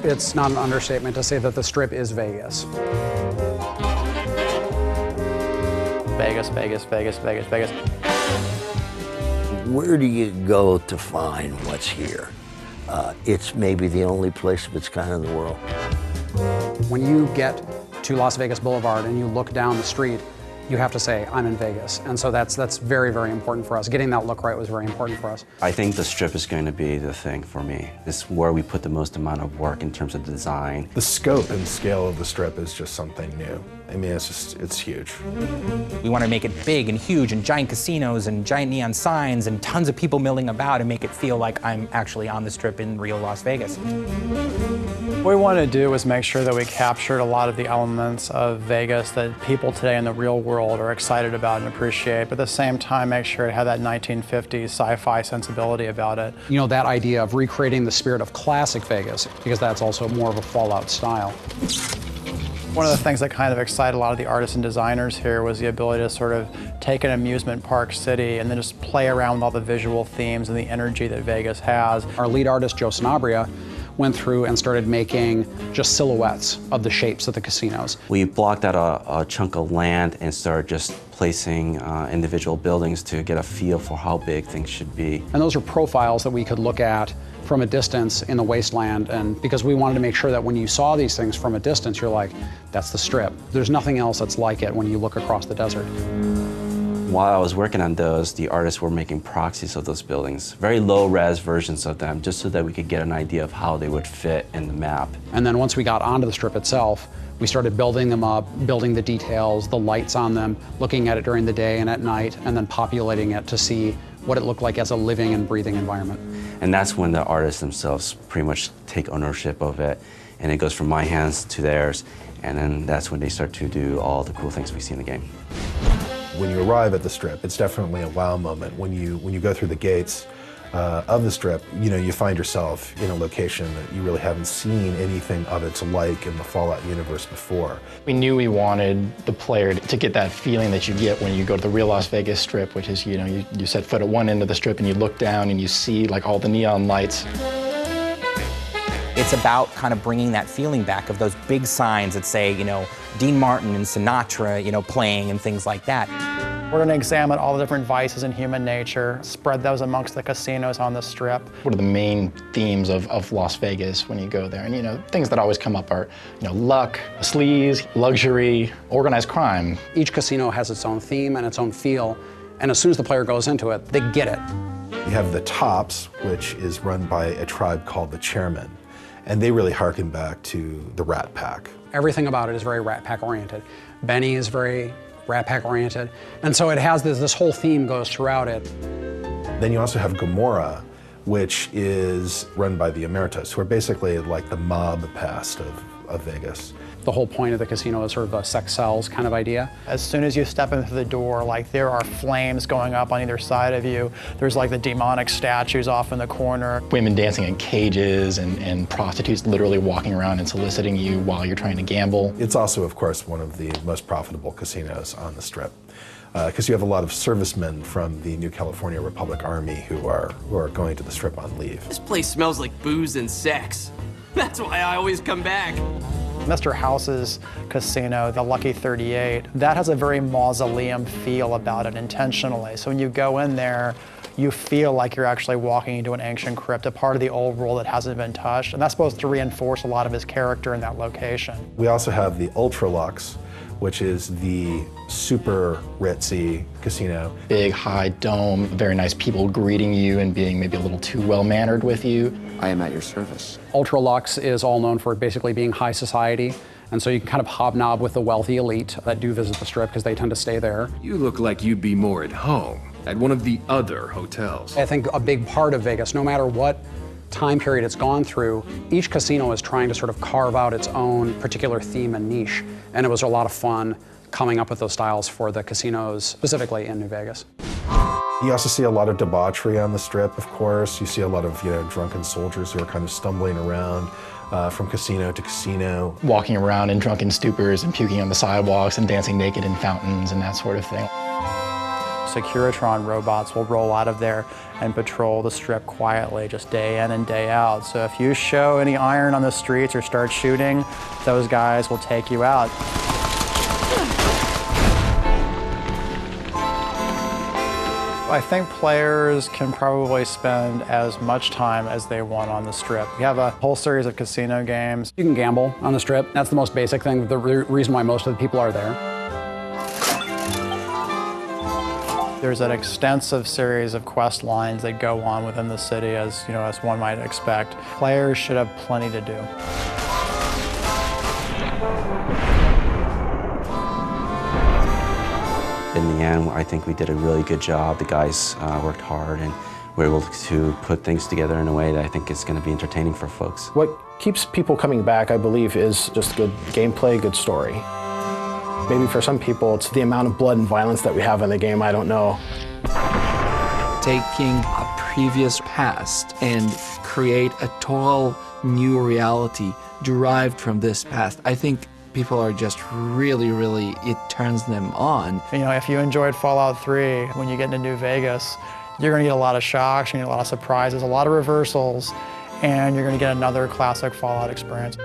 It's not an understatement to say that the Strip is Vegas. Vegas, Vegas, Vegas, Vegas, Vegas. Where do you go to find what's here? It's maybe the only place of its kind in the world. When you get to Las Vegas Boulevard and you look down the street, you have to say, I'm in Vegas. And so that's very, very important for us. Getting that look right was very important for us. I think the Strip is going to be the thing for me. It's where we put the most amount of work in terms of design. The scope and scale of the Strip is just something new. I mean, it's huge. We want to make it big and huge and giant casinos and giant neon signs and tons of people milling about and make it feel like I'm actually on the Strip in real Las Vegas. What we wanted to do was make sure that we captured a lot of the elements of Vegas that people today in the real world are excited about and appreciate, but at the same time make sure it had that 1950s sci-fi sensibility about it. You know, that idea of recreating the spirit of classic Vegas, because that's also more of a Fallout style. One of the things that kind of excited a lot of the artists and designers here was the ability to sort of take an amusement park city and then just play around with all the visual themes and the energy that Vegas has. Our lead artist, Joe Sanabria, went through and started making just silhouettes of the shapes of the casinos. We blocked out a chunk of land and started just placing individual buildings to get a feel for how big things should be. And those are profiles that we could look at from a distance in the wasteland, and because we wanted to make sure that when you saw these things from a distance, you're like, that's the Strip. There's nothing else that's like it when you look across the desert. While I was working on those, the artists were making proxies of those buildings, very low-res versions of them, just so that we could get an idea of how they would fit in the map. And then once we got onto the Strip itself, we started building them up, building the details, the lights on them, looking at it during the day and at night, and then populating it to see what it looked like as a living and breathing environment. And that's when the artists themselves pretty much take ownership of it, and it goes from my hands to theirs, and then that's when they start to do all the cool things we see in the game. When you arrive at the Strip, it's definitely a wow moment. When you go through the gates of the Strip, you know, you find yourself in a location that you really haven't seen anything of its like in the Fallout universe before. We knew we wanted the player to get that feeling that you get when you go to the real Las Vegas Strip, which is, you know, you set foot at one end of the Strip and you look down and you see like all the neon lights. It's about kind of bringing that feeling back of those big signs that say, you know, Dean Martin and Sinatra, you know, playing and things like that. We're going to examine all the different vices in human nature, spread those amongst the casinos on the Strip. What are the main themes of Las Vegas when you go there? And, you know, things that always come up are, you know, luck, sleaze, luxury, organized crime. Each casino has its own theme and its own feel, and as soon as the player goes into it, they get it. You have the Tops, which is run by a tribe called the Chairmen, and they really harken back to the Rat Pack. Everything about it is very Rat Pack oriented. Benny is very Rat Pack oriented, and so it has this whole theme goes throughout it. Then you also have Gomorrah, which is run by the Emeritus, who are basically like the mob past of Vegas. The whole point of the casino is sort of a sex sells kind of idea. As soon as you step into the door, like there are flames going up on either side of you. There's like the demonic statues off in the corner. Women dancing in cages and prostitutes literally walking around and soliciting you while you're trying to gamble. It's also, of course, one of the most profitable casinos on the Strip, because you have a lot of servicemen from the New California Republic Army who are going to the Strip on leave. This place smells like booze and sex. That's why I always come back. Mr. House's casino, the Lucky 38, that has a very mausoleum feel about it intentionally. So when you go in there, you feel like you're actually walking into an ancient crypt, a part of the old world that hasn't been touched. And that's supposed to reinforce a lot of his character in that location. We also have the Ultra Luxe, which is the super ritzy casino. Big, high dome, very nice people greeting you and being maybe a little too well-mannered with you. I am at your service. Ultra Luxe is all known for basically being high society, and so you can kind of hobnob with the wealthy elite that do visit the Strip because they tend to stay there. You look like you'd be more at home at one of the other hotels. I think a big part of Vegas, no matter what time period it's gone through, each casino is trying to sort of carve out its own particular theme and niche, and it was a lot of fun coming up with those styles for the casinos, specifically in New Vegas. You also see a lot of debauchery on the Strip, of course. You see a lot of, you know, drunken soldiers who are kind of stumbling around from casino to casino. Walking around in drunken stupors and puking on the sidewalks and dancing naked in fountains and that sort of thing. Securitron robots will roll out of there and patrol the strip quietly, just day in and day out. So if you show any iron on the streets or start shooting, those guys will take you out. I think players can probably spend as much time as they want on the strip. We have a whole series of casino games. You can gamble on the strip. That's the most basic thing, the reason why most of the people are there. There's an extensive series of quest lines that go on within the city, as one might expect. Players should have plenty to do. In the end, I think we did a really good job. The guys worked hard and were able to put things together in a way that I think is going to be entertaining for folks. What keeps people coming back, I believe, is just good gameplay, good story. Maybe for some people, it's the amount of blood and violence that we have in the game, I don't know. Taking a previous past and create a total new reality derived from this past, I think people are just really, it turns them on. If you enjoyed Fallout 3, when you get into New Vegas, you're going to get a lot of shocks, you're going to get a lot of surprises, a lot of reversals, and you're going to get another classic Fallout experience.